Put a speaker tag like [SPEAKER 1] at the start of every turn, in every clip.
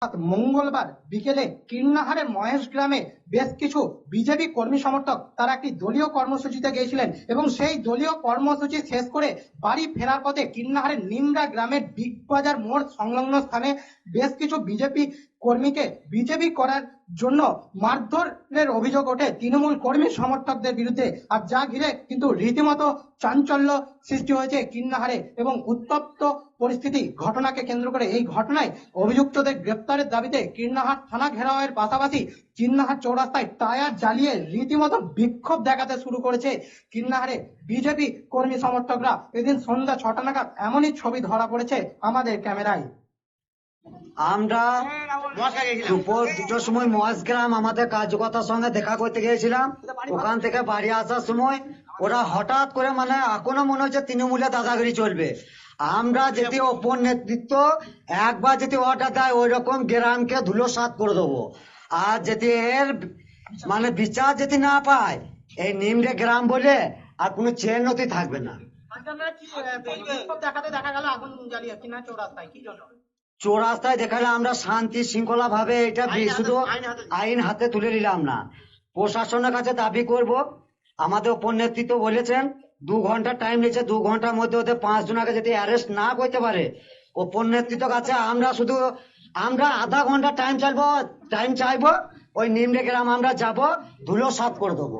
[SPEAKER 1] মঙ্গলবার বিকেলে কীর্ণাহারের মহেশ গ্রামে বেশ কিছু বিজেপি কর্মী সমর্থক তারা একটি দলীয় কর্মসূচিতে গিয়েছিলেন এবং সেই দলীয় কর্মসূচি শেষ করে বাড়ি ফেরার পথে কীর্ণাহারের নিমরা গ্রামের বিগ বাজার মোড় সংলগ্ন স্থানে বেশ কিছু বিজেপি কর্মীকে বিজেপি করার জন্য মারধরের অভিযোগ ওঠে তৃণমূল কর্মী সমর্থকদের বিরুদ্ধে। আর যা ঘিরে কিন্তু রীতিমতো চাঞ্চল্য সৃষ্টি হয়েছে কীর্ণাহারে এবং উত্তপ্ত পরিস্থিতি ঘটনাকে কেন্দ্র করে। এই ঘটনায় অভিযুক্তদের গ্রেপ্তারের দাবিতে কীর্ণাহার থানা ঘেরাওয়ের পাশাপাশি কীর্ণাহার চৌরাস্তায় টায়ার জ্বালিয়ে রীতিমতো বিক্ষোভ দেখাতে শুরু করেছে কীর্ণাহারে বিজেপি কর্মী সমর্থকরা। এদিন সন্ধ্যা 6টা নাগাদ এমনই ছবি ধরা পড়েছে আমাদের ক্যামেরায়।
[SPEAKER 2] আমরা দুপুর 2টার সময় মহেশগ্রাম আমাদের কার্যকর্তার সঙ্গে দেখা করতে গিয়েছিলাম। ওখান থেকে বাড়ি আসার সময় ওরা হঠাৎ করে এখনো মনে হচ্ছে তৃণমূলের দাদাগিরি চলবে। আমরা যদি ওপর নেতৃত্ব একবার যদি অর্ডার দেয় ওই রকম গ্রামকে ধুলোসাৎ করে দেবো। আর যদি এর বিচার যদি না পায় এই নিমড়ে গ্রাম বলে আর কোনো চেন নথি থাকবে না। চৌরাস্তায় দেখালে আমরা শান্তি শৃঙ্খলা ভাবে এটা শুধু আইন হাতে তুলে নিলাম না, প্রশাসনের কাছে দাবি করব। আমাদের উপর নেতৃত্ব বলেছেন 2 ঘন্টা টাইম নিয়েছে, 2 ঘন্টার মধ্যে ওদের 5 জনকে যদি অ্যারেস্ট না করতে পারে উপর নেতৃত্ব কাছে আমরা আধা ঘন্টা টাইম চাইবো। ওই নিমড়ে গ্রাম আমরা যাব, ধুলোসাৎ করে দেবো।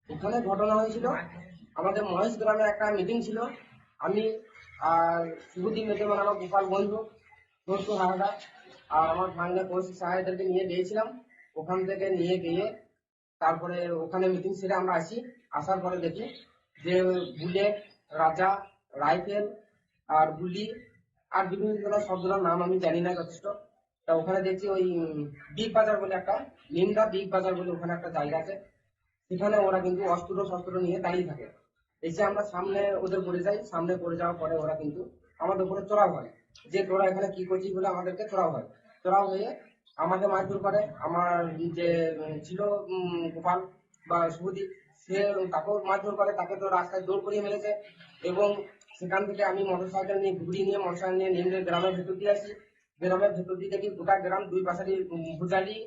[SPEAKER 3] এখানে ঘটনা হয়েছিল আমাদের মহেশ গ্রামে একটা মিটিং ছিল। আমি আর শুভদীপ মেজমান আমার গোপাল বন্ধু হাওড়া আর আমার ভাঙ্গা কৌশিক সাহেবদেরকে নিয়ে গিয়েছিলাম। ওখান থেকে নিয়ে গিয়ে তারপরে ওখানে মিটিং সেরে আমরা আসার পরে দেখি যে বুলেট, রাজা, রাইফেল আর গুলি আর বিভিন্ন ধরনের শব্দটার নাম আমি জানি না যথেষ্ট। তা ওখানে দেখছি ওই বিগ বাজার বলে একটা নিমরা বিগ বাজার বলে ওখানে একটা জায়গা আছে, সেখানে ওরা কিন্তু শস্ত্র নিয়ে দাঁড়িয়ে থাকে। এসে আমরা সামনে ওদের পড়ে যাই। সামনে পড়ে যাওয়ার পরে ওরা কিন্তু আমাদের উপরে চড়াও হয় যে তোরা এখানে কি করছিস বলে আমাদেরকে চড়াও হয়ে আমাকে মারধর করে। আমার যে ছিল গোপাল বা শুভদীপ, সে তাকেও মারধর করে, তাকে তো রাস্তায় দৌড় করিয়ে মেরেছে। এবং সেখান থেকে আমি মোটরসাইকেল নিয়ে নিমড়ে গ্রামের ভেতর দিয়ে আসি। গ্রামের ভেতর দিয়ে দেখি গোটা গ্রাম দুই পাশারি ভুজালি,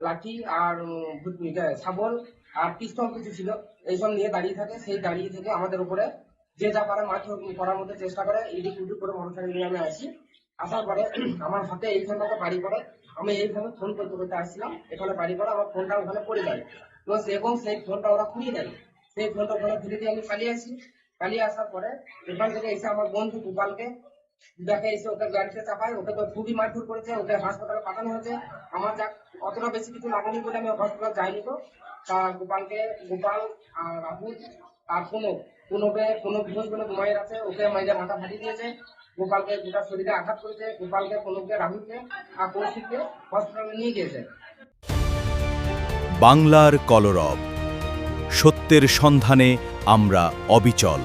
[SPEAKER 3] লাঠি আর শাবল আর পিস্তল কিছু ছিল, এইসব নিয়ে দাঁড়িয়ে থাকে। সেই দাঁড়িয়ে থেকে আমাদের উপরে যে যা পারে মারধর করার মধ্যে চেষ্টা করে। ইডিক উডিক করে মোটরসাইকেল নিয়ে আমি আসার পরে আমার হাতে এইখানটাতে বাড়ি পড়ে। আমি এইভাবে ফোন করতে আসছিলাম, এখানে বাড়ি পড়ে আমার ফোনটা ওখানে পড়ে যায় এবং সেই ফোনটা ওরা খুঁড়িয়ে দেয়। সেই ফোনটা ওখানে ধীরে ধীরে আমি পালিয়ে আসার পরে এখান থেকে এসে আমার বন্ধু গোপালকে দেখে, এসে ওকে গাড়িতে চাপায়। ওকে তো খুবই মারধর করেছে, ওকে হাসপাতালে পাঠানো হয়েছে। আমার অতটা বেশি কিছু লাগেনি বলে আমি হসপিটাল যাইনি। তো তা গোপাল আর রাহুল আর প্রণব ঘোষ বলে ঘুমাইয়ের আছে, ওকে মাইজা মাথা ফাটিয়ে দিয়েছে। গোপালকে গোটা শরীরে আঘাত করেছে। গোপালকে, প্রণবকে, রাহুলকে আর কৌশিককে হসপিটালে নিয়ে গিয়েছে।
[SPEAKER 4] বাংলার কলরব, সত্যের সন্ধানে আমরা অবিচল।